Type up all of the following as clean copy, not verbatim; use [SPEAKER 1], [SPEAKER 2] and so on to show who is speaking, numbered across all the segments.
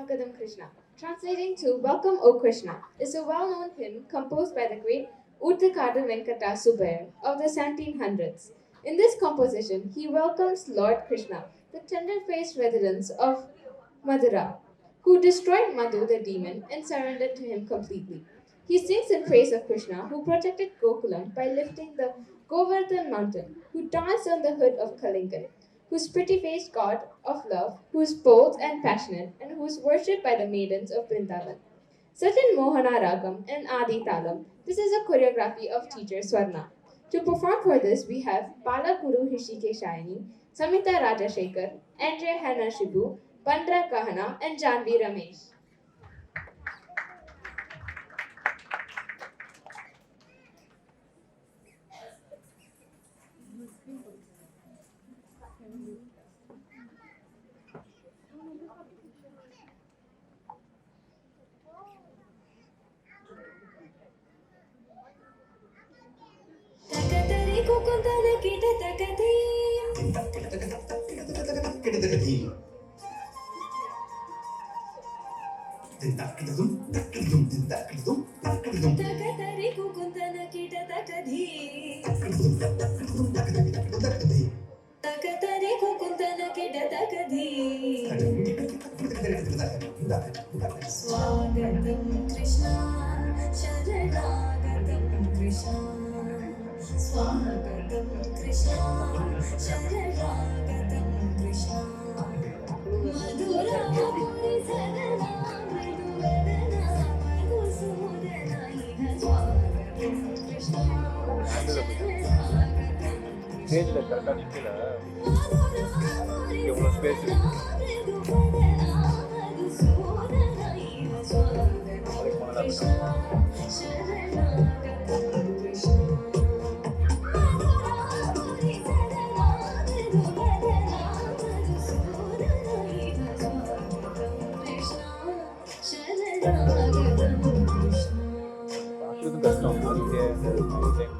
[SPEAKER 1] Swagadam Krishna. Translating to Welcome O Krishna is a well-known hymn composed by the great Uttakadu Venkata Subbayar of the 1700s. In this composition, he welcomes Lord Krishna, the tender-faced residents of Madura, who destroyed Madhu the demon and surrendered to him completely. He sings in praise of Krishna, who protected Gokulam by lifting the Govardhan mountain, who danced on the hood of Kalingan, whose pretty-faced god of love, who is bold and passionate, and who is worshipped by the maidens of Vrindavan. Set in Mohana Ragam and Adi Talam, this is a choreography of teacher Swarna. To perform for this, we have Bala Guru Hishikeshayani, Samita Rajashekar, Andrea Hannah Shibu, Bandra Kahana, and Janvi Ramesh.
[SPEAKER 2] Takatari kukuntala kita takatim. Takatari kukuntala kita takadim. Takatari kukuntala kita takadim. Swagatam Krishna, Sharanagatam Krishna. Swagatam Krishna, Sharanagatam Krishna. Madhura Puri Sadana, Mriduvadana, Madhusudana, Iha Swagatam Krishna, Sharanagatam
[SPEAKER 3] ஸ்டேஜில்
[SPEAKER 2] Krishna.
[SPEAKER 3] கரெக்டாக நிற்கல
[SPEAKER 2] Madhura Puri
[SPEAKER 3] எவ்வளோ space
[SPEAKER 2] Sadana,
[SPEAKER 3] இருக்கு
[SPEAKER 2] Mriduvadana, Madhusudana, Iha Swagatam Krishna, Sharanagatam Krishna.
[SPEAKER 3] பார்க்குறதும் கஷ்டம் அதுக்கே அந்த time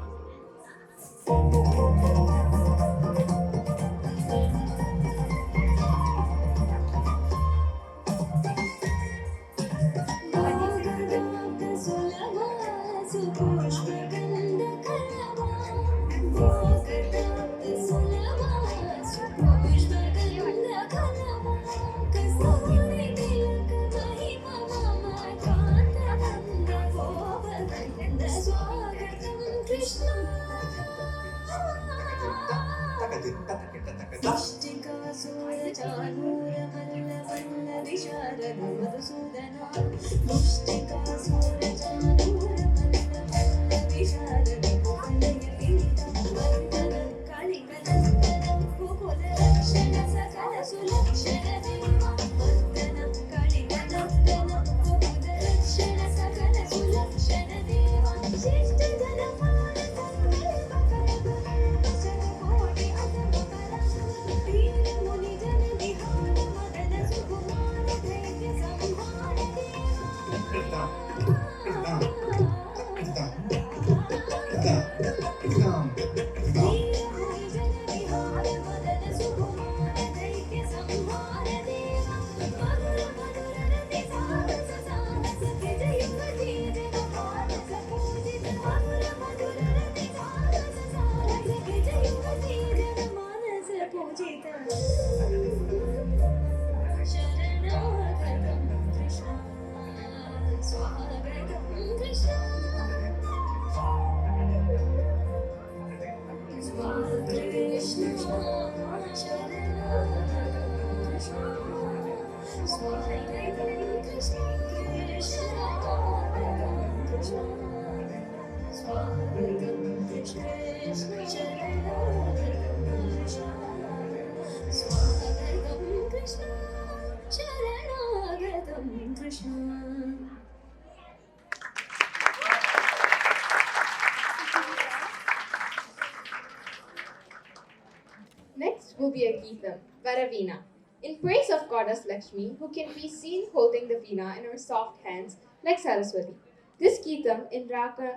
[SPEAKER 1] Next will be a Geetam, Varavina, in praise of goddess Lakshmi, who can be seen holding the veena in her soft hands like Saraswati. This Geetam in Raga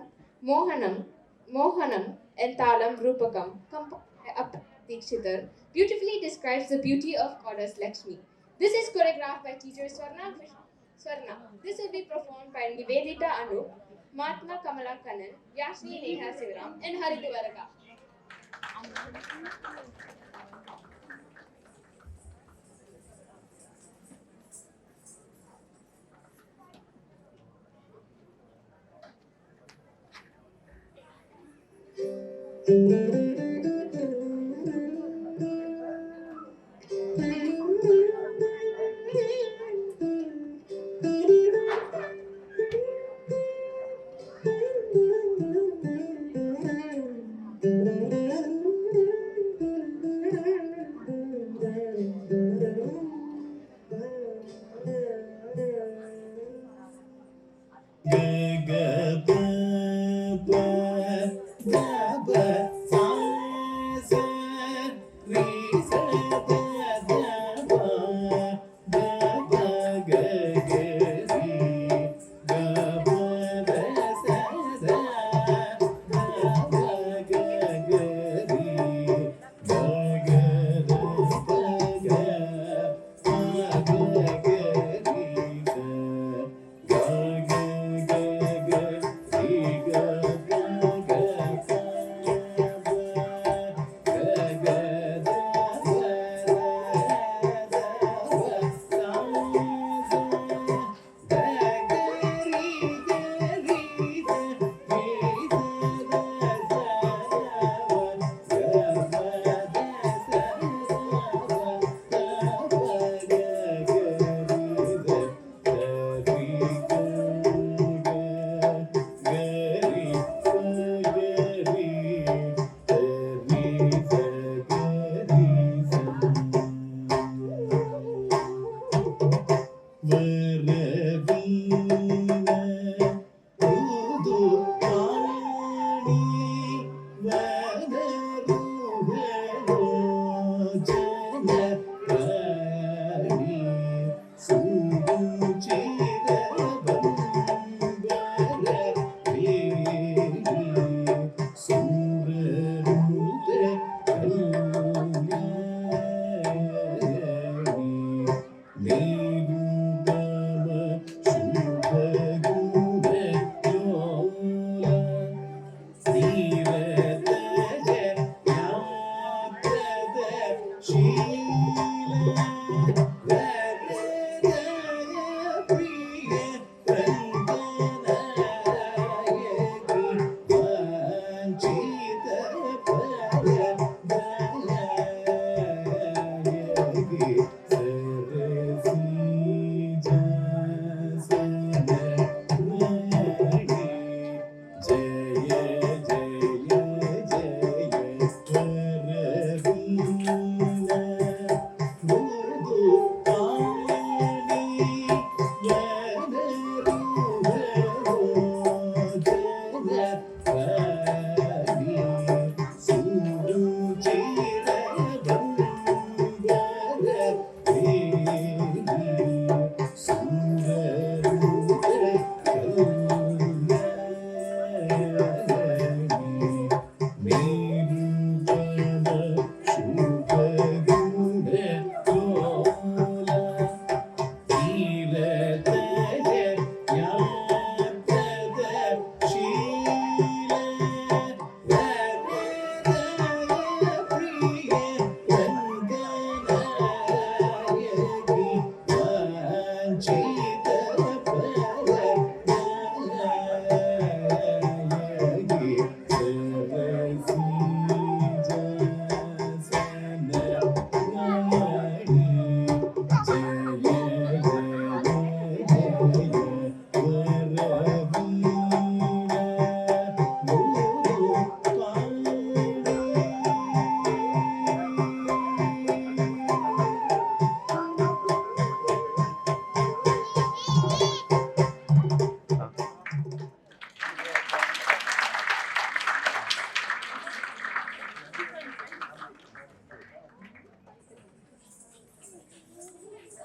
[SPEAKER 1] Mohanam, and Talam Rupakam Dikshitar beautifully describes the beauty of goddess Lakshmi. This is choreographed by teacher Swarna. This will be performed by Nivedita Anu, Matma Kamala Kannan, Yashni Neha Sivaram, and Haritu Varaga.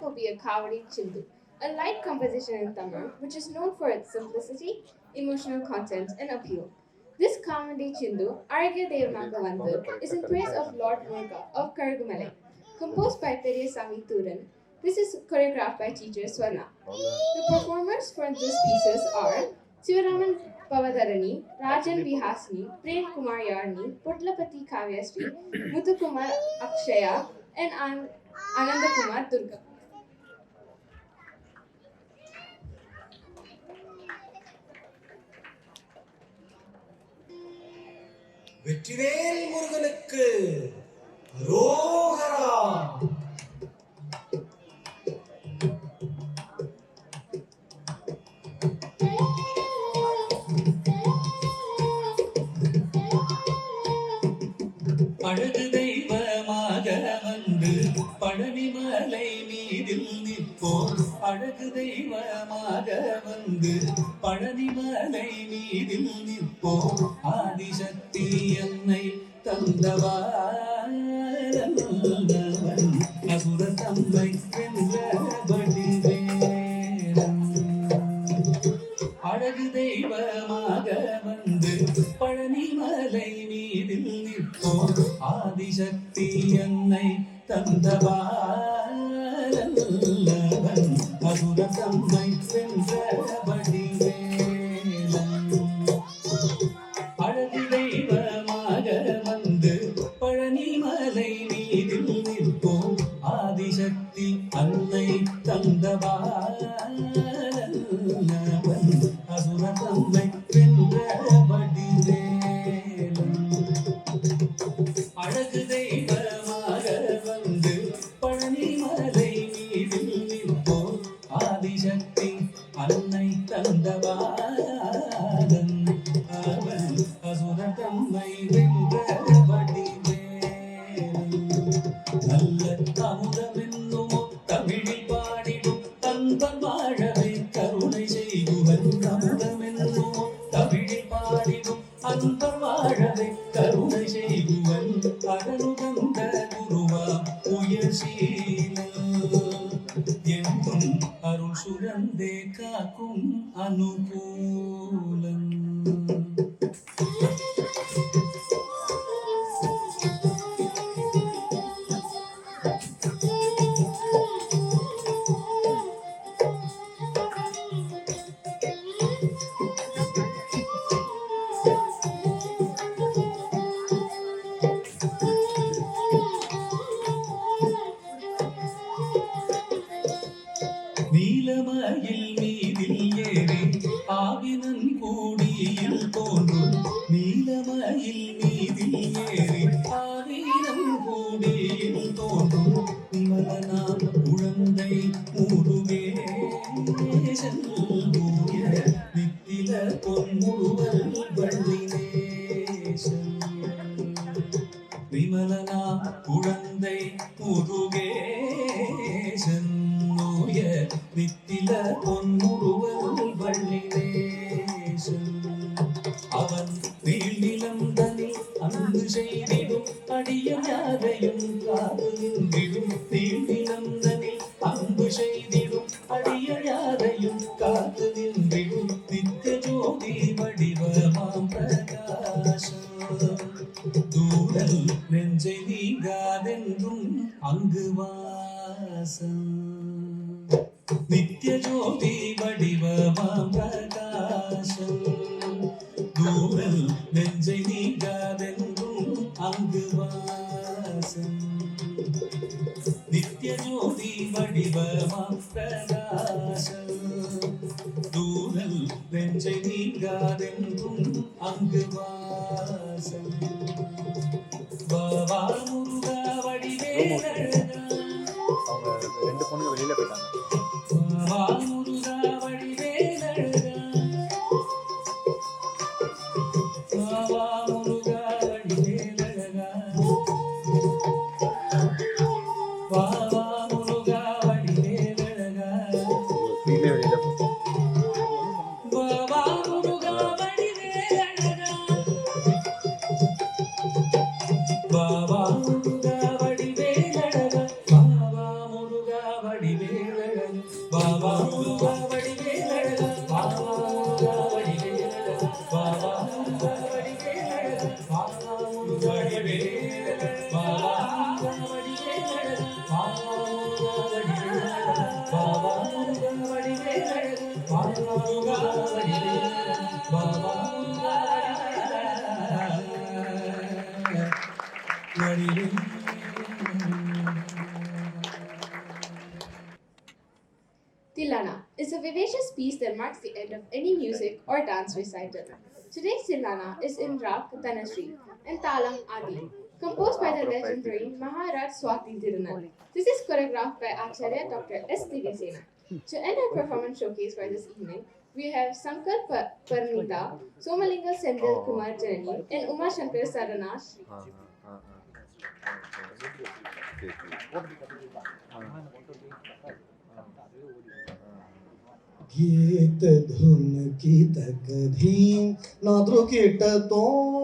[SPEAKER 1] Will be a Kavadi Chindu, a light composition in Tamil which is known for its simplicity, emotional content, and appeal. This Kavadi Chindu, Aragya Devnaka is in praise of Lord Murga of Karagumalai, composed by Periyasami Thuran. This is choreographed by teacher Swarna. The performers for these pieces are Sivaraman Pavadharani, Rajan Vihasni, Prem Kumar Yarni, Putlapati Kavyasri, Muthukumar Akshaya, and Ananda Kumar Durga.
[SPEAKER 4] Vetrivel முருகனுக்கு ரோகரா.
[SPEAKER 5] அழகு தெய்வமாக வந்து பழனிமலை மீதில் நிற்போம். அழகு தெய்வமாக வந்து பழனிமலை மீதில் நிற்போம். ஆதிசக்தி என்னை தந்தவான் அசுர தம்மை வென்றபடி வேடன். அழகு தெய்வமாக வந்து பழனிமலை மீதில் நிற்போம். ஆதிசக்தி என்னை தந்தவான் அசுர தம்மை வென்றபடி வேடன். அழகு தெய்வமாக வந்து பழனிமலை மீதில் நிற்போம். ஆதிசக்தி அன்னை தந்தவான் அசுர தம்மை வென்றபடி வேடன். அழகு தெய்வமாக வந்து பழனிமலை மீதில் நிற்போம். ஆதிசக்தி அன்னை தந்தவான் அவன் அசுர தம்மை வென்றபடி வேடன். நல்ல அமுதமென்னும் தமிழில் பாடிடும் அன்பன் வாழவே கருணை செய்குவன். அமுதமென்னும் தமிழில் பாடிடும் அன்பன் வாழவே கருணை செய்குவன். அகனுகந்த குருவா உயர்சீலன் என்றும் அருள் சுரந்தே காக்கும் அனுகூலன். நீலமயில் மீதில் ஏறி ஆவினன் கூடியில் தோன்றும். நீலமயில் மீதில் ஏறி ஆவினன் கூடியில் தோன்றும். விமலனாம் குழந்தை முருகேசன் தூய நித்தில பொன்முழுவல் வள்ளினேசன். விமலனாம் குழந்தை முருகேசன் நோய நித்தில பொன்முருவல் வள்ளினேசன். அவன் நீள்நிலம் தனில் அன்பு செய்திடும் அடிய யாரையும் காது நின்றிடும். நீள்நிலம் தனில் அன்பு செய்திடும் அடிய யாரையும் காத்து நின்றிடும். நித்திய ஜோதி வடிவமாம் பிரகாசம் தூரல் நெஞ்சை நீங்காதென்றும் அங்கு வாசம். நித்திய ஜோதி வடிவமாம் பிரகாசம் தூரல் நெஞ்சை நீங்காதென்றும் அங்கு வாசம். நித்திய ஜோதி வடிவமாம் பிரகாசம் தூரல் நெஞ்சை நீங்காதென்றும் அங்கு வாசம். பாபா முருகா வடிவேலழகா.
[SPEAKER 3] அவங்க ரெண்டு பொண்ணுங்க வெளியில போயிட்டாங்க.
[SPEAKER 5] பாபா முருகா வடிவேலழகா. பாபா முருகா வடிவேலழகா. பாபா முருகா வடிவேலழகா.
[SPEAKER 3] வெளியில வெளியில போயிட்டாங்க.
[SPEAKER 5] பாபா முருகா வடிவேலழகா.
[SPEAKER 1] Tilana is a vivacious piece that marks the end of any music or dance recital. Today's Tilana is in Rag Tanasri and Talam Adi, composed by the legendary Maharaj Swati Dirunal. This is choreographed by Acharya Dr. S. Divasena. To end our performance showcase for this evening, we have Sankar Parnida, Somalinga Sendil Kumar Janani, and Uma Shankar Sarana Shri.
[SPEAKER 6] गीत धुन की तक धीम नाद्रो कीट तो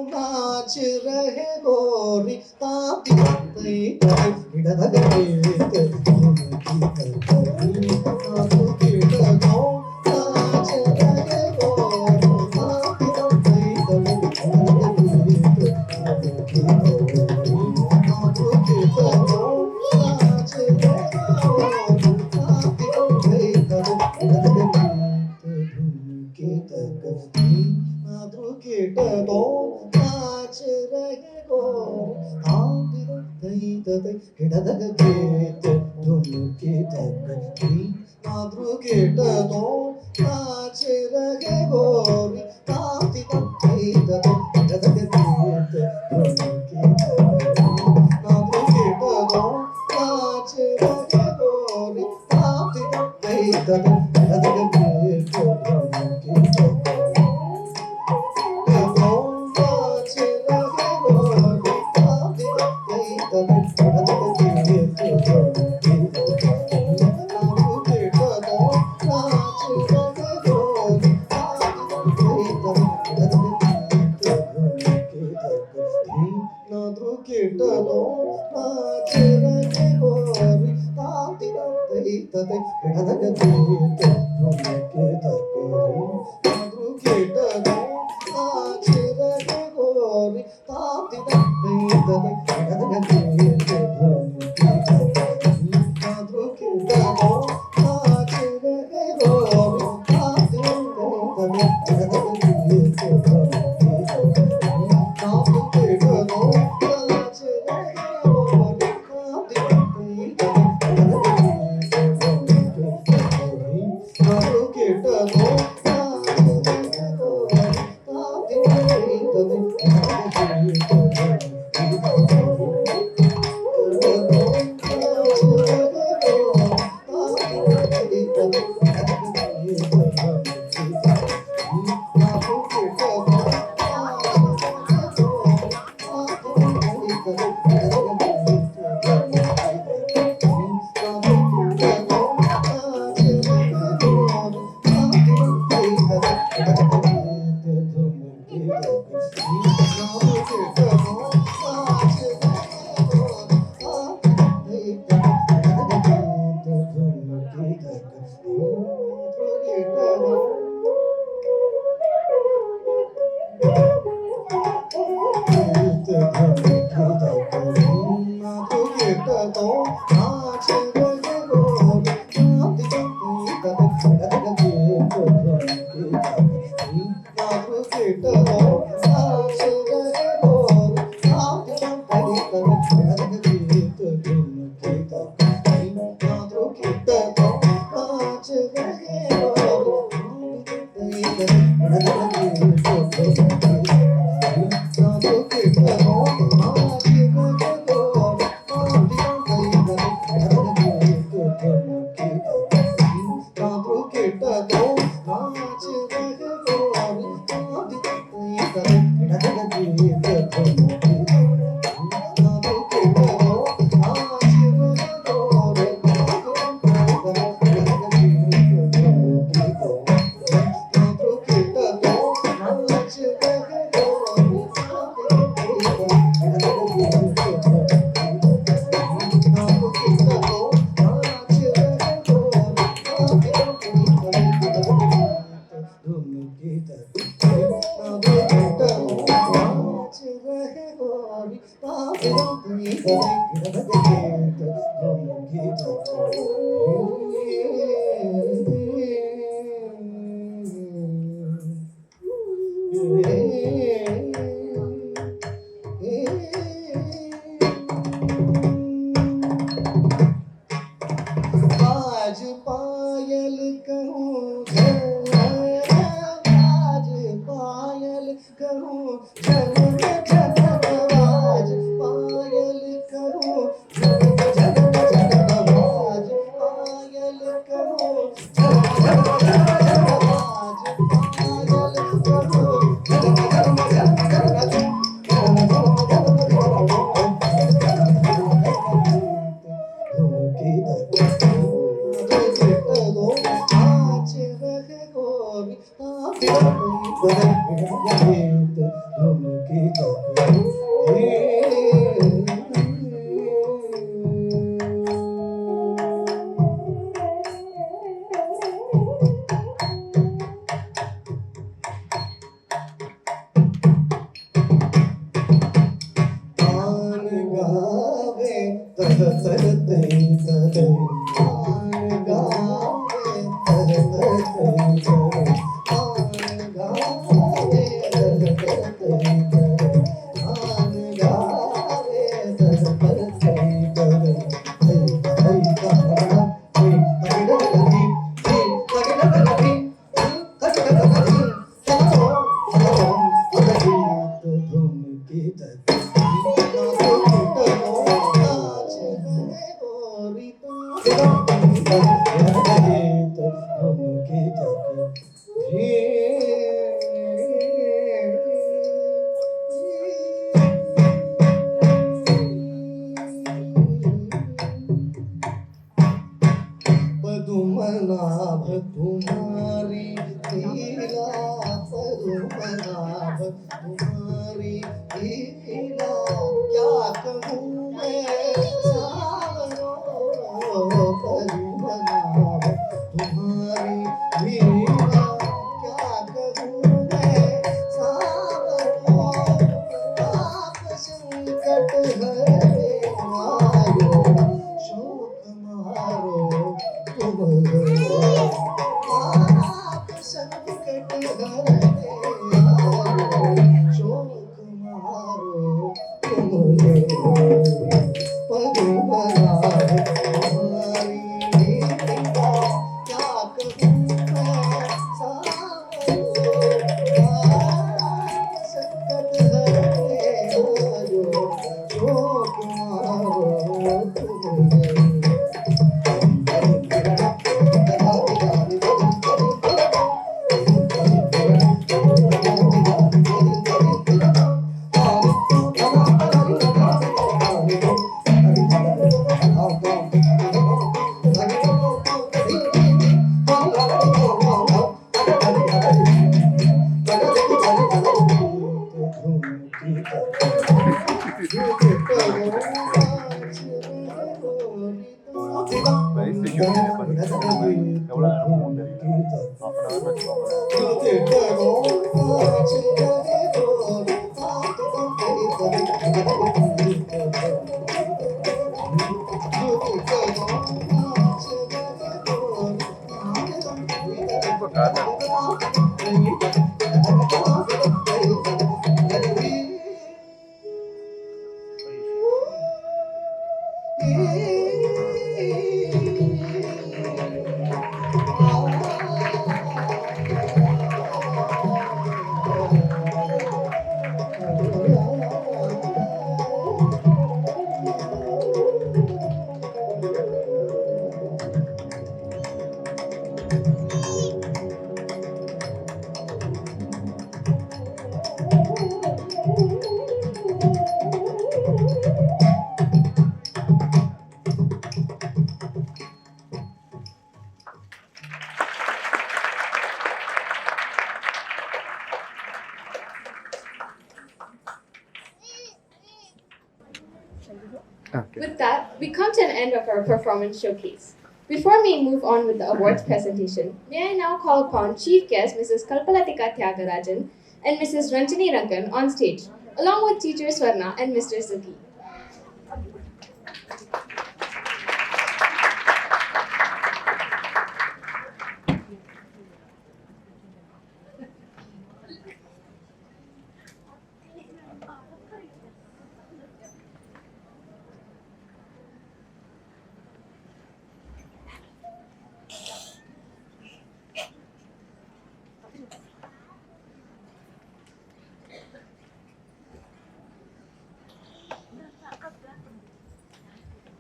[SPEAKER 6] नाच रहे गोरी ताती तई तई हिडद गीत धुन की तक धीम नाद्रो कीट तो नाच रहे गोरी ताती तई तई हिडद गीत धुन की तक धीम नाद्रो कीट तो नाच रहे गोरी ताती तई तई हिडद नाच रहे गो हिडदग गीत धुन की तक माधुर कीट दो नाच रहे गोरी ताती तक हिडदग गीत धुन की तक माधुर कीट दो नाच रहे गोरी ताती तक हिडदग गीत धुन की तक पदुमनाभ तुम्हारी लीला पदुमनाभ तुम्हारी लीला क्या कहूँ मैं सावरो पदुमनाभ तुम्हारी लीला क्या कहूँ मैं सावरो आप संकट हरे आयो शोक मारो तुम आप संकट हरने आयो शोक मारो तुम पदुमनाभ तुम्हारी लीला क्या कहूँ मैं सावरो आप संकट हरने आयो शोक मारो तुम
[SPEAKER 3] எவ்வளோ நேரம் போகும் தெரியல. half an hour வச்சுக்கோங்க. இப்போ காரணம்
[SPEAKER 1] With that, we come to an end of our performance showcase. Before we move on with the awards presentation, may I now call upon Chief Guest Mrs. Kalpalatika Tyagarajan and Mrs. Ranjani Rangan on stage, along with Teacher Swarna and Mr. Suki.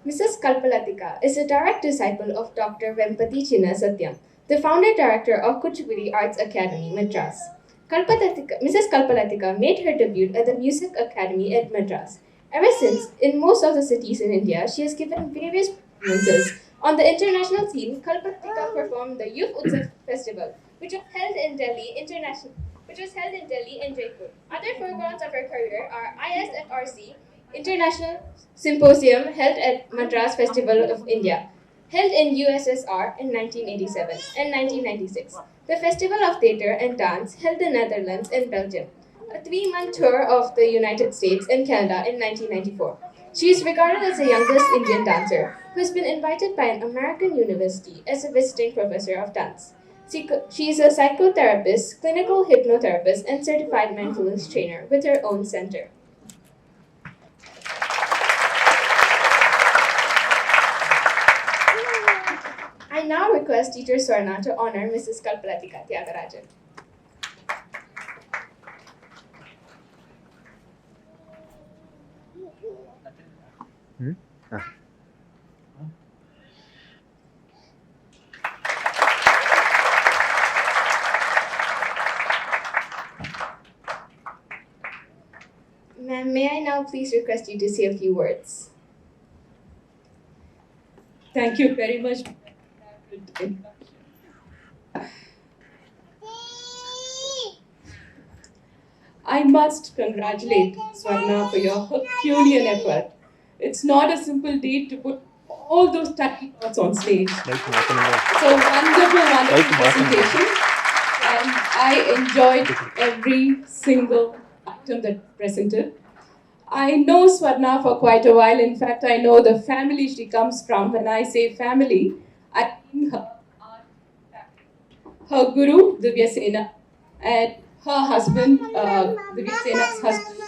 [SPEAKER 1] Mrs. Kalpalatika is a direct disciple of Dr. Vempati Chinna Satyam, the founder director of Kuchipudi Arts Academy, Madras. Mrs. Kalpalatika made her debut at the Music Academy at Madras. Ever since, in most of the cities in India, she has given various performances. On the international scene, Kalpalatika performed the Youth Utsav Festival, which was held in Delhi and Jaipur. Other foregrounds of her career are ISFRC International Symposium held at Madras Festival of India, held in USSR in 1987 and 1996. The Festival of Theatre and Dance held in Netherlands and Belgium. A 3-month tour of the United States and Canada in 1994. She is regarded as the youngest Indian dancer who has been invited by an American university as a visiting professor of dance. She is a psychotherapist, clinical hypnotherapist, and certified mindfulness trainer with her own center. I now request Teacher Swarna to honor Mrs. Kalpalatika Tyagarajan. Ma'am, may I now please request you to say a few words?
[SPEAKER 7] Thank you very much for that introduction. I must congratulate Swarna for your Herculean effort. It's not a simple deed to put all those tiny thoughts on stage. So wonderful presentation. And I enjoyed every single item that presented. I know Swarna for quite a while. In fact, I know the family she comes from. When I say family, I mean her guru, Divya Sena, and her husband, Divya Sena's husband,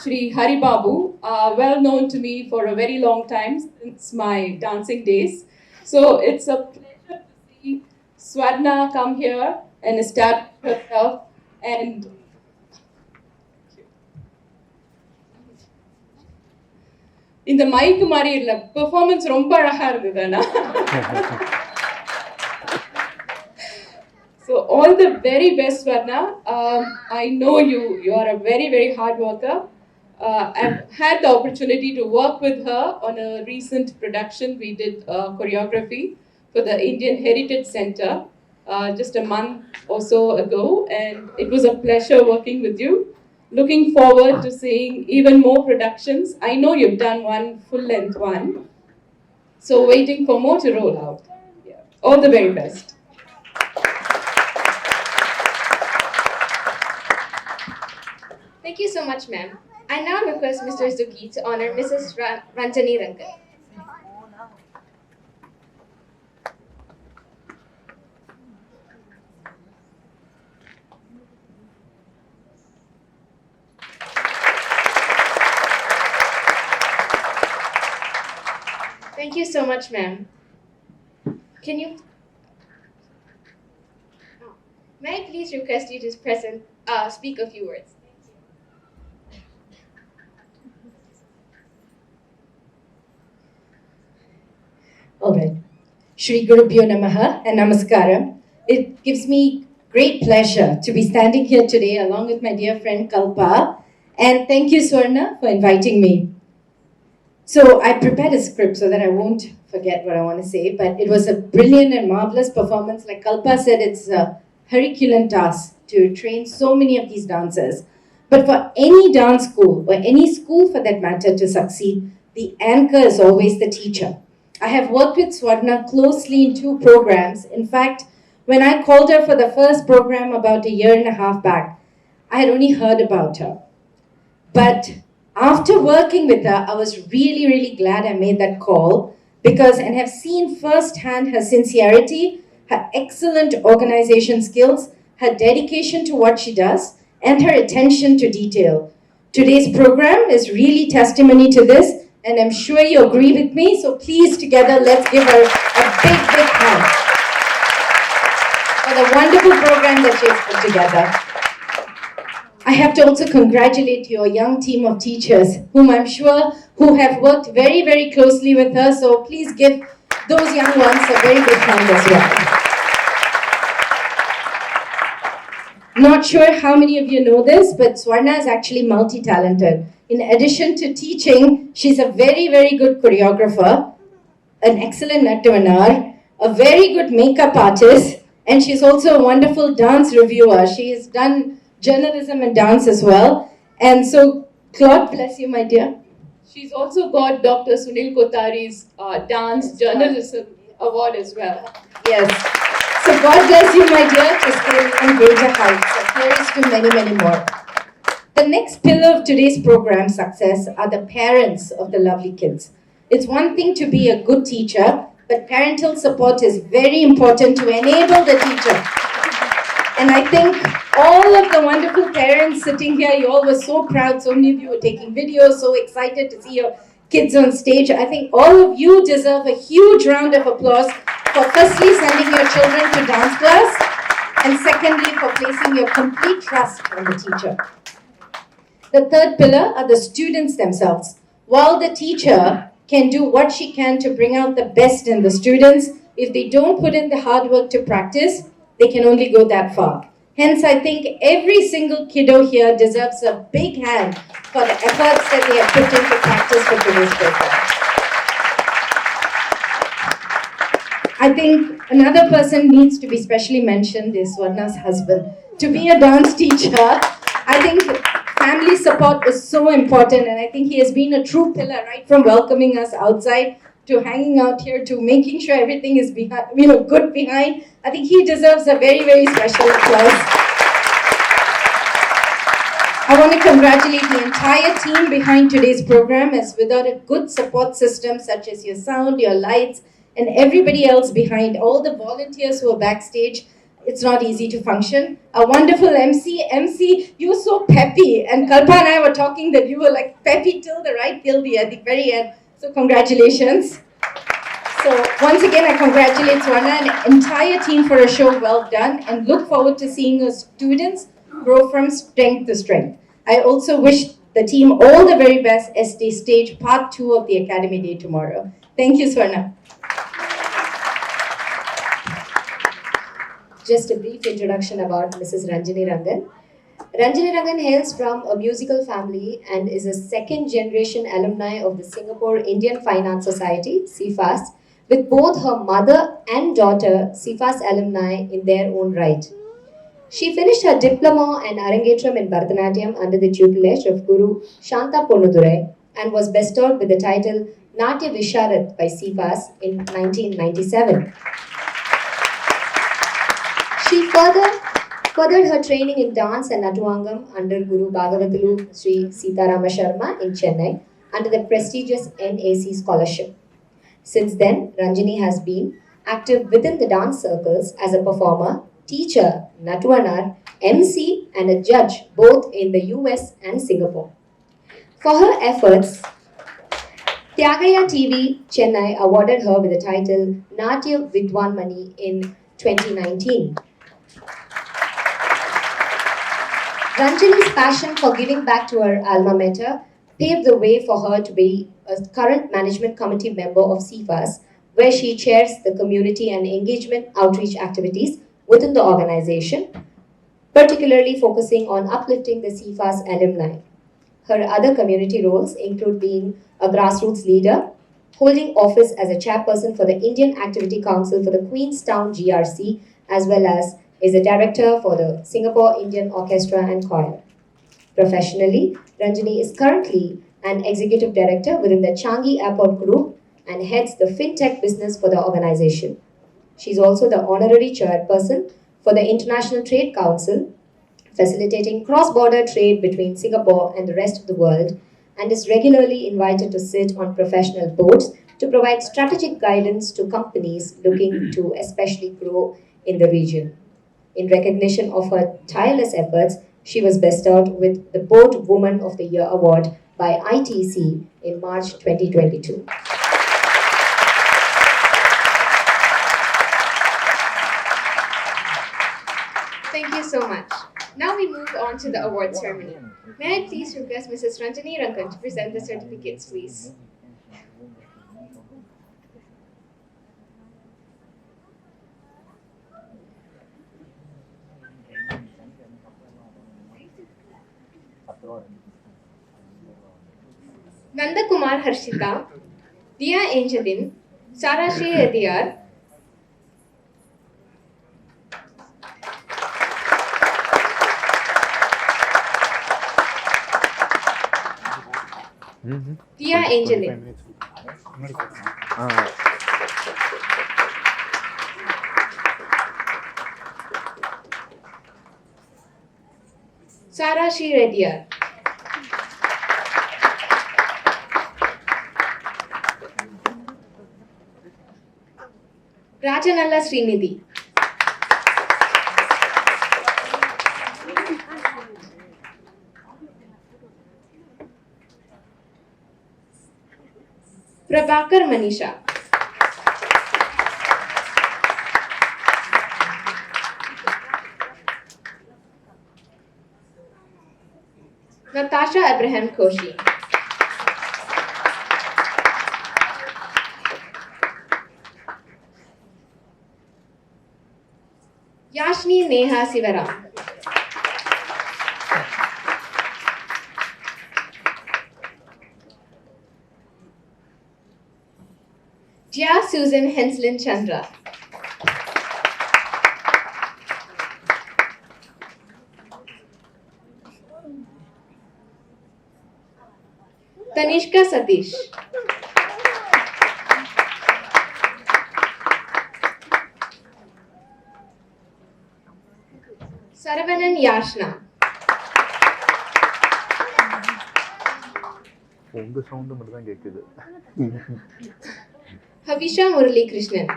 [SPEAKER 7] Shri Hari Babu, are well known to me for a very long time since my dancing days. So it's a pleasure to see Swarna come here and establish herself. And இந்த மைக்கு மாதிரி இல்லை, performance ரொம்ப அழகா இருந்ததுண்ணா. So all the very best, Swarna. I know you are a very, very hard worker. I've had the opportunity to work with her on a recent production. We did choreography for the Indian Heritage Center just a month or so ago, and it was a pleasure working with you. Looking forward to seeing even more productions. I know you've done one full-length one, so waiting for more to roll out. Yeah. All the very best.
[SPEAKER 1] Thank you so much, ma'am. I now request Mr. Zuki to honor Mrs. Ranjani Rangan. Thank you so much, ma'am. Can you... May I please request you to speak a few words?
[SPEAKER 8] All right. Shri Gurubhyo Namaha and Namaskaram. It gives me great pleasure to be standing here today along with my dear friend Kalpa. And thank you, Swarna, for inviting me. So I prepared a script so that I won't forget what I want to say. But it was a brilliant and marvelous performance. Like Kalpa said, it's a Herculean task to train so many of these dancers. But for any dance school, or any school for that matter, to succeed, the anchor is always the teacher. I have worked with Swarna closely in 2 programs. In fact, when I called her for the first program about a year and a half back, I had only heard about her. But after working with her, I was really, really glad I made that call and have seen firsthand her sincerity, her excellent organization skills, her dedication to what she does, and her attention to detail. Today's program is really testimony to this, and I'm sure you agree with me, so please together let's give her a big, big hand for the wonderful program that she has put together. I have to also congratulate your young team of teachers, whom I'm sure who have worked very, very closely with her, so please give those young ones a very big hand as well. Not sure how many of you know this, but Swarna is actually multi-talented. In addition to teaching, she's a very, very good choreographer, an excellent Nattuvanar, a very good makeup artist, and she's also a wonderful dance reviewer. She's done journalism and dance as well. And so, God bless you, my dear.
[SPEAKER 7] She's also got Dr. Sunil Kotari's Dance Journalism Award as well.
[SPEAKER 8] Yes. So God bless you, my dear, to scale even greater heights. So here is to many, many more. The next pillar of today's program success are the parents of the lovely kids. It's one thing to be a good teacher, but parental support is very important to enable the teacher. And I think all of the wonderful parents sitting here, you all were so proud. So many of you were taking videos, so excited to see your kids on stage. I think all of you deserve a huge round of applause for firstly sending your children to dance class, and secondly for placing your complete trust on the teacher. The third pillar are the students themselves. While the teacher can do what she can to bring out the best in the students, if they don't put in the hard work to practice, they can only go that far. Hence, I think every single kiddo here deserves a big hand for the efforts that they have put into practice for today's program. I think another person needs to be specially mentioned is Swarna's husband. To be a dance teacher, I think family support is so important, and I think he has been a true pillar right from welcoming us outside to hanging out here to making sure everything is good behind. I think he deserves a very, very special applause. I want to congratulate the entire team behind today's program, as without a good support system such as your sound, your lights, and everybody else behind, all the volunteers who are backstage, it's not easy to function. A wonderful MC, you were so peppy, and Kalpa and I were talking that you were like peppy till the very end. So congratulations. So once again, I congratulate Swarna and the entire team for a show well done, and look forward to seeing your students grow from strength to strength. I also wish the team all the very best as they stage part 2 of the Academy Day tomorrow. Thank you, Swarna.
[SPEAKER 1] Just a brief introduction about Mrs. Ranjini Rangan. Ranjini Rangan hails from a musical family and is a second generation alumni of the Singapore Indian Fine Arts Society, CFAS, with both her mother and daughter CFAS alumni in their own right. She finished her diploma and Arangetram in Bharathanatyam under the tutelage of Guru Shanta Ponnudurai and was bestowed with the title Natya Visharad by CFAS in 1997. She furthered her training in dance and Natuangam under Guru Bhagavatalu Sri Sitarama Sharma in Chennai under the prestigious NAC scholarship. Since then, Ranjini has been active within the dance circles as a performer, teacher, Natuanar, MC, and a judge both in the US and Singapore. For her efforts, Tyagaya TV Chennai awarded her with the title Natya Vidwan Mani in 2019. Ranjini's passion for giving back to her alma mater paved the way for her to be a current management committee member of CFAS, where she chairs the community and engagement outreach activities within the organization, particularly focusing on uplifting the CFAS alumni. Her other community roles include being a grassroots leader, holding office as a chairperson for the Indian Activity Council for the Queenstown GRC, as well as is a director for the Singapore Indian Orchestra and Choir. Professionally, Ranjini is currently an executive director within the Changi Airport Group and heads the fintech business for the organization. She is also the honorary chairperson for the International Trade Council, facilitating cross-border trade between Singapore and the rest of the world, and is regularly invited to sit on professional boards to provide strategic guidance to companies looking to especially grow in the region. In recognition of her tireless efforts, she was bestowed with the Board Woman of the Year Award by ITC in March 2022. Thank you so much. Now we move on to the award ceremony. May I please request Mrs. Ranjini Rangan to present the certificates, please? Nandakumar Harshita, Dia Angelin, Sarah Shri Ediyar, Dia Angelin, Sarah Shri Ediyar, Rajanalla Srinidhi. Prabhakar Manisha. Natasha Abraham Koshi. Yashni Neha Sivaram. Jia Susan Henslin Chandra. Tanishka Satish. Saravanan Yashna.
[SPEAKER 3] உங்க sound மட்டும் தான் கேட்குது.
[SPEAKER 1] Havisha Murali Krishnan.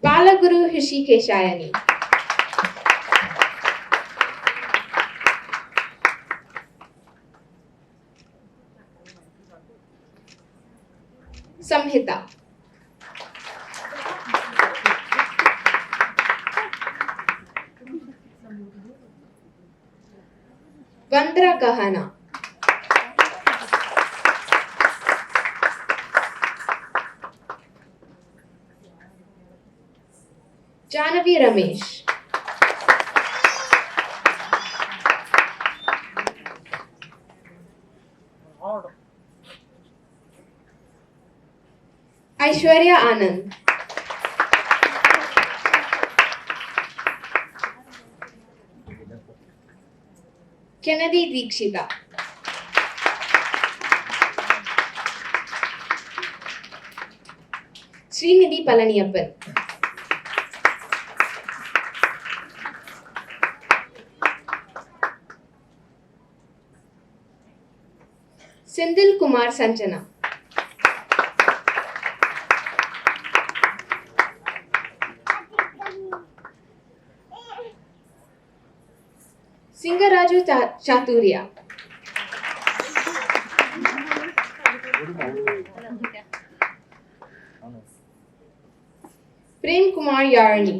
[SPEAKER 1] Balaguru Hrishikeshayani. Samhita. Vandra Kahana. Janavi Ramesh. Aishwarya Anand. Kennedy Dikshita. Srinidhi Palaniyappan. Sindil Kumar Sanjana. Singaraju Chaturya. Prem Kumar Yarni.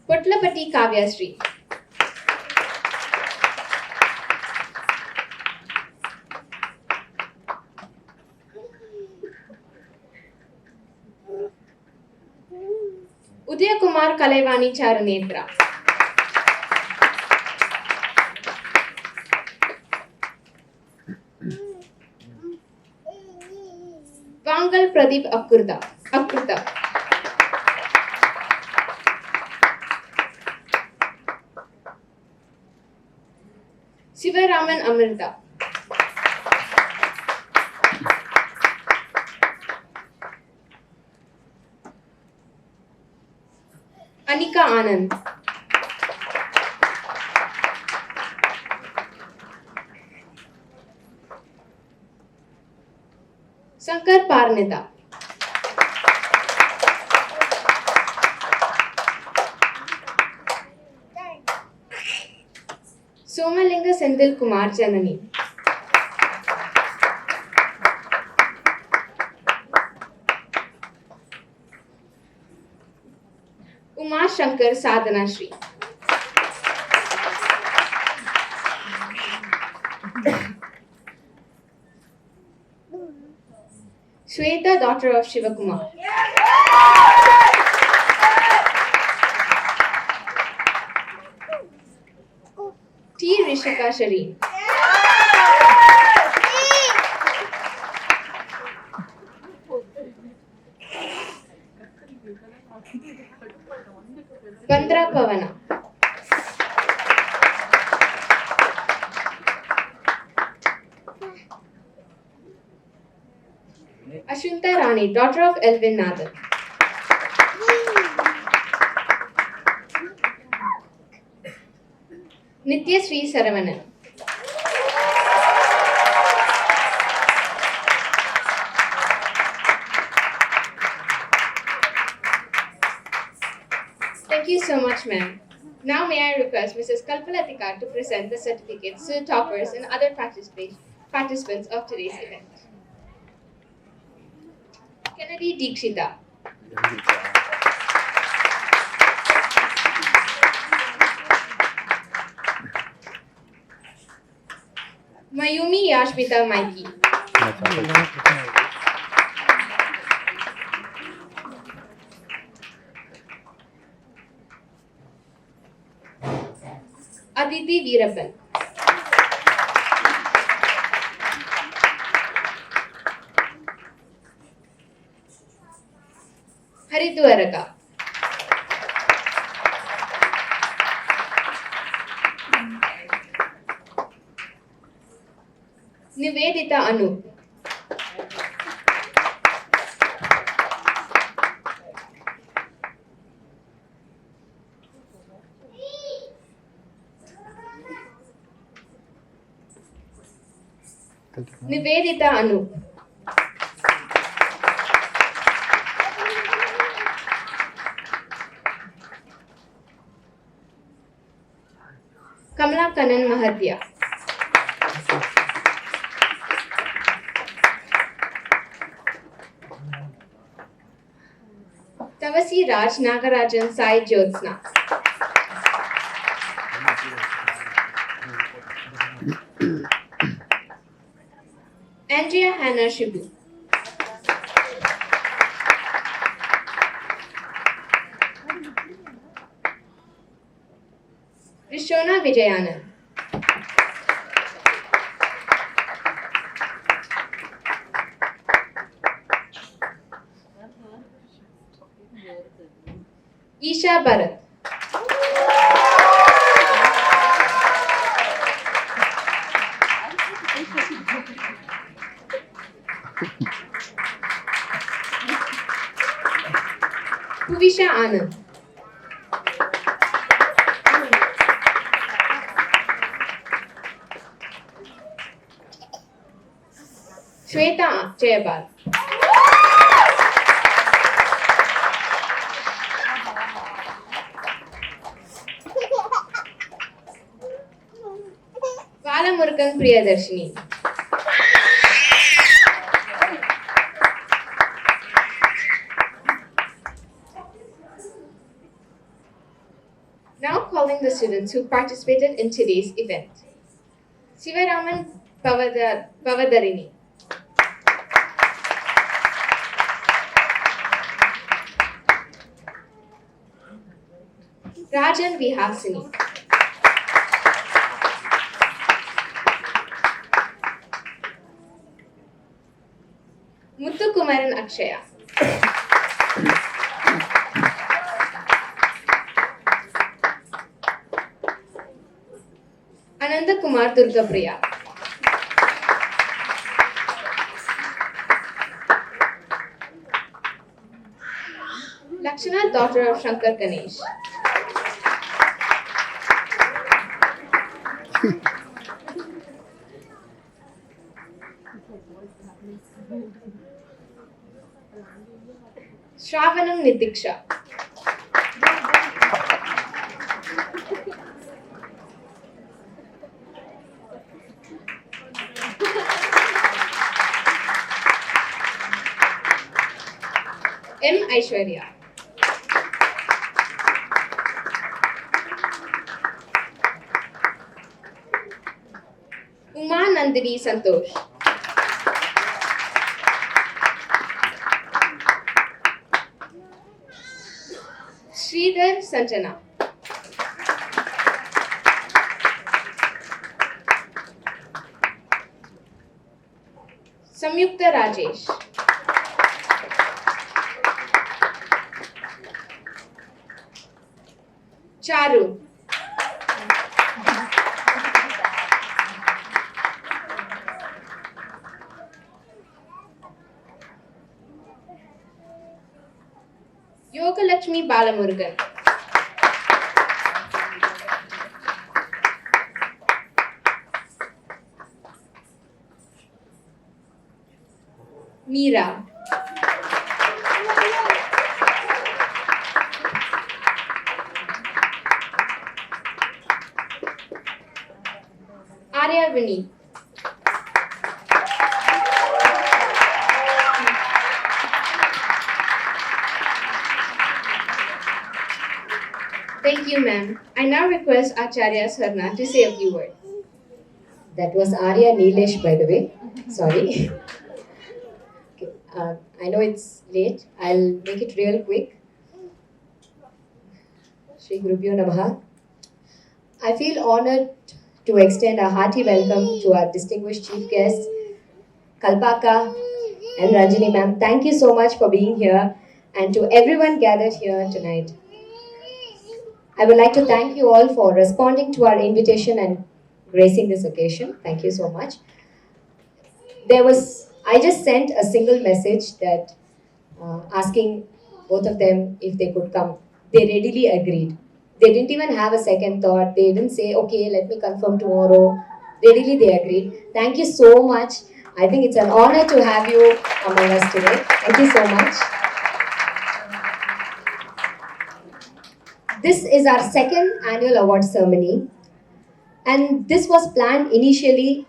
[SPEAKER 1] Potlapati Kavyasri. Udaya Kumar Kalaivani Charanetra. Vangal Pradeep Akruta. Sivaraman Amrita. Anika Anand. Sankar Parnita. Somalinga Sendil Kumar Janani. Uma Shankar Sadhana Shri. Shweta, daughter of Shivakumar. T. Rishika Shareen. Bandra Pavana. Ashunta Rani, daughter of Elvin Nathan. Nitya Sri Saravanan. Thank you so much, ma'am. Now may I request Mrs. Kalpalatika to present the certificates to the toppers and other participants of today's event. Kennedy Dikshita. Mayumi Yashmita Maiki. Aditi Veerappan. Haritu Araka. Nivedita Anu. Nivedita Anu. Kamala Kanan Mahathia. Tavasi Raj Nagarajan Sai Jyotsna. Andrea Hannah Shibu. Rishona Vijayanand. Isha Bharat. Puvisha Anand. Shweta Jayabal. Valamurkan Priyadarshini. Now calling the students who participated in today's event. Sivaraman Pavadarini. Rajan Vihasini. Muthukumaran Akshaya. Ananda Kumar Durgapriya. Lakshana, daughter of Shankar Ganesh. Shravanam Nitiksha. M. Aishwarya. Uma Nandini Santosh. Sridhar Sanjana. Samyukta Rajesh. Charu. Yogalakshmi Balamurugan. Meera. Arya Vinny. Thank you, ma'am. I now request Acharya Swarna to say a few words.
[SPEAKER 8] That was Arya Neelesh, by the way. Sorry. Okay, I know it's late. I'll make it real quick. Shri Gurubhyo Namaha. I feel honored to extend a hearty welcome to our distinguished chief guests, Kalpaka and Ranjini ma'am. Thank you so much for being here, and to everyone gathered here tonight. I would like to thank you all for responding to our invitation and gracing this occasion. Thank you so much. I just sent a single message that asking both of them if they could come. They readily agreed. They didn't even have a second thought. They didn't say, okay, let me confirm tomorrow. Readily they agreed. Thank you so much. I think it's an honor to have you among us today. Thank you so much. This is our second annual award ceremony, and this was planned initially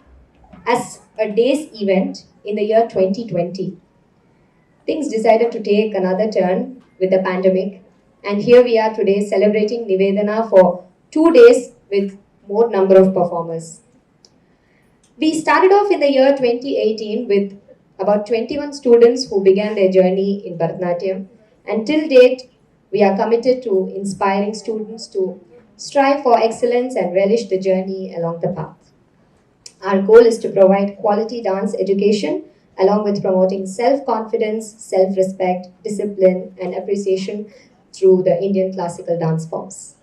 [SPEAKER 8] as a day's event in the year 2020. Things decided to take another turn with the pandemic, and here we are today celebrating Nivedana for 2 days with more number of performers. We started off in the year 2018 with about 21 students who began their journey in Bharathanatyam, and till date, we are committed to inspiring students to strive for excellence and relish the journey along the path. Our goal is to provide quality dance education along with promoting self-confidence, self-respect, discipline, and appreciation through the Indian classical dance forms.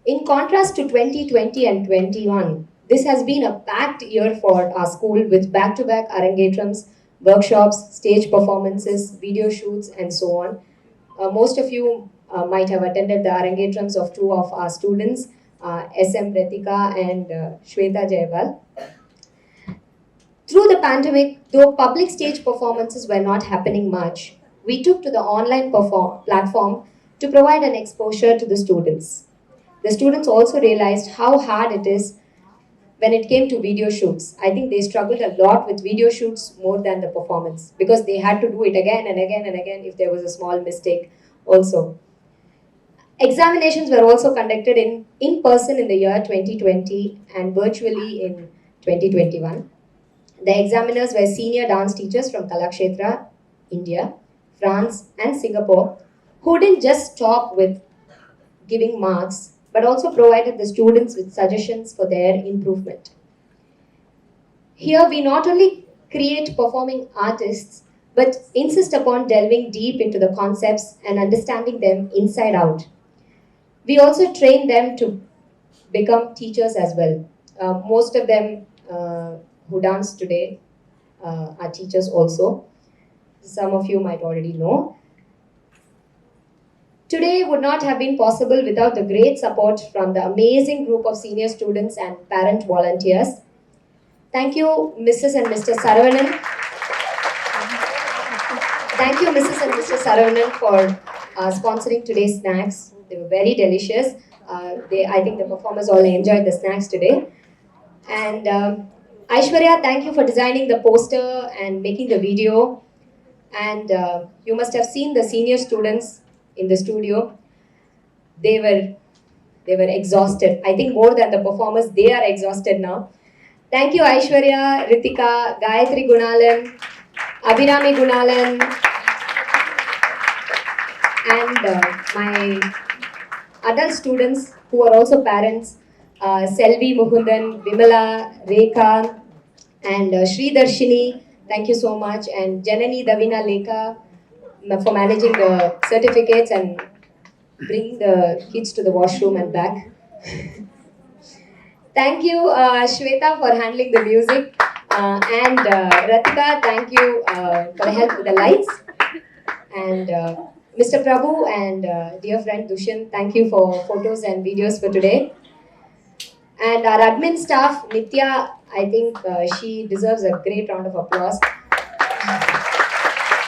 [SPEAKER 8] In contrast to 2020 and 21, this has been a packed year for our school with back-to-back arangetrams, workshops, stage performances, video shoots, and so on. Most of you might have attended the arangetrams of two of our students, SM Ritika and Shweta Jayawal. Through the pandemic, though public stage performances were not happening much, we took to the online platform to provide an exposure to the students. The students also realized how hard it is when it came to video shoots. I think they struggled a lot with video shoots more than the performance because they had to do it again and again and again if there was a small mistake also. Examinations were also conducted in person in the year 2020 and virtually in 2021. The examiners were senior dance teachers from Kalakshetra, India, France, and Singapore, who didn't just stop with giving marks, but also provided the students with suggestions for their improvement. Here, we not only create performing artists, but insist upon delving deep into the concepts and understanding them inside out. We also train them to become teachers as well. Most of them who dance today are teachers also. Some of you might already know. Today would not have been possible without the great support from the amazing group of senior students and parent volunteers. Thank you, Mrs. and Mr. Saravanan. Thank you, Mrs. and Mr. Saravanan, for sponsoring today's snacks. They were very delicious. I think the performers all enjoyed the snacks today. And Aishwarya, thank you for designing the poster and making the video. And you must have seen the senior students in the studio. They were exhausted. I think more than the performers, they are exhausted now. Thank you, Aishwarya, Ritika, Gayatri Gunalan, Abhinami Gunalan, and my adult students who are also parents, Selvi Mukundan, Vimala, Rekha, and Sri Darshini. Thank you so much. And Janani Davina Lekha for managing the certificates and bringing the kids to the washroom and back. Thank you, Shweta, for handling the music. And Ratika, thank you for the help with the lights. And Mr. Prabhu and dear friend Dushan, thank you for photos and videos for today. And our admin staff, Nitya, I think she deserves a great round of applause.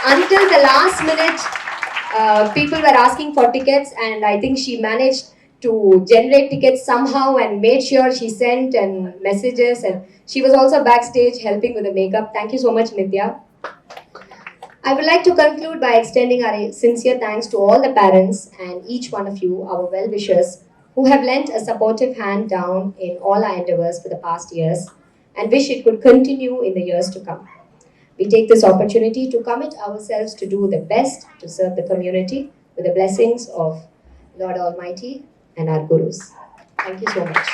[SPEAKER 8] Until the last minute, people were asking for tickets, and I think she managed to generate tickets somehow and made sure she sent and messages, and she was also backstage helping with the makeup. Thank you so much, Nitya. I would like to conclude by extending our sincere thanks to all the parents and each one of you, our well wishers, who have lent a supportive hand down in all our endeavors for the past years and wish it could continue in the years to come. We take this opportunity to commit ourselves to do the best to serve the community with the blessings of Lord Almighty and our Gurus. Thank you so much.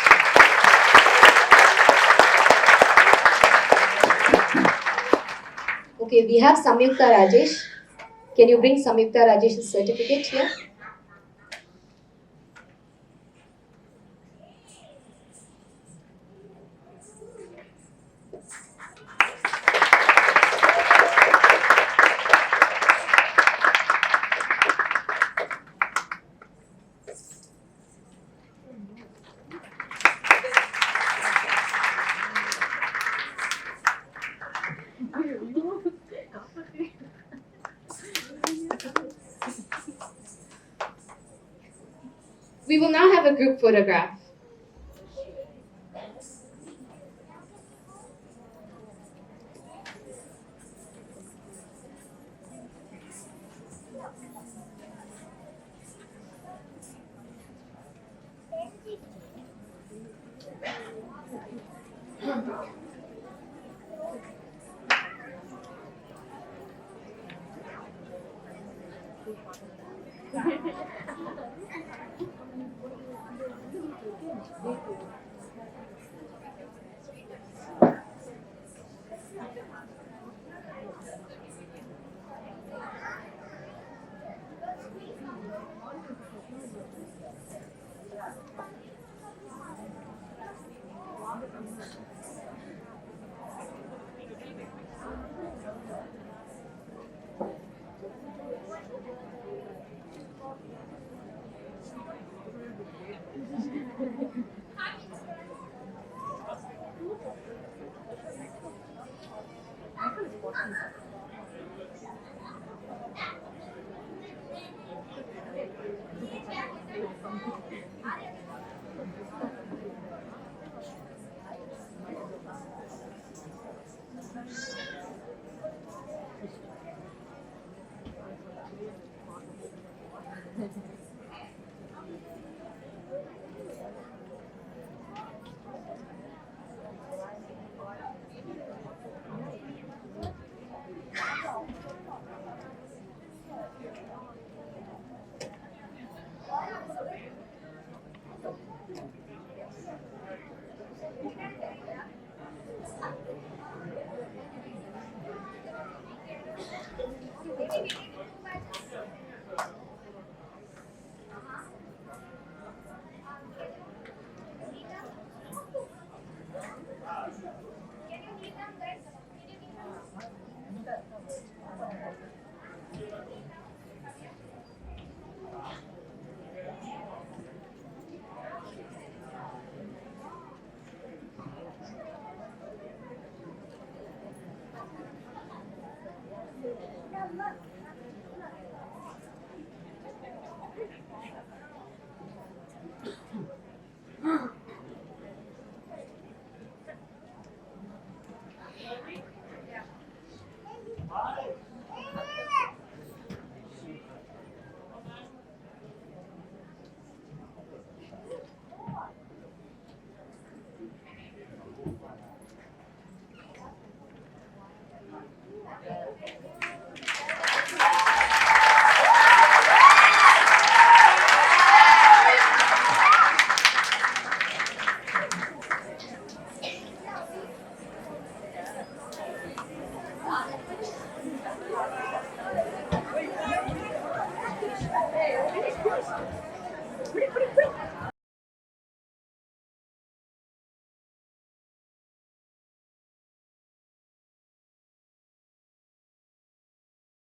[SPEAKER 8] Okay, we have Samyukta Rajesh. Can you bring Samyukta Rajesh's certificate here?
[SPEAKER 1] We will now have a group photograph.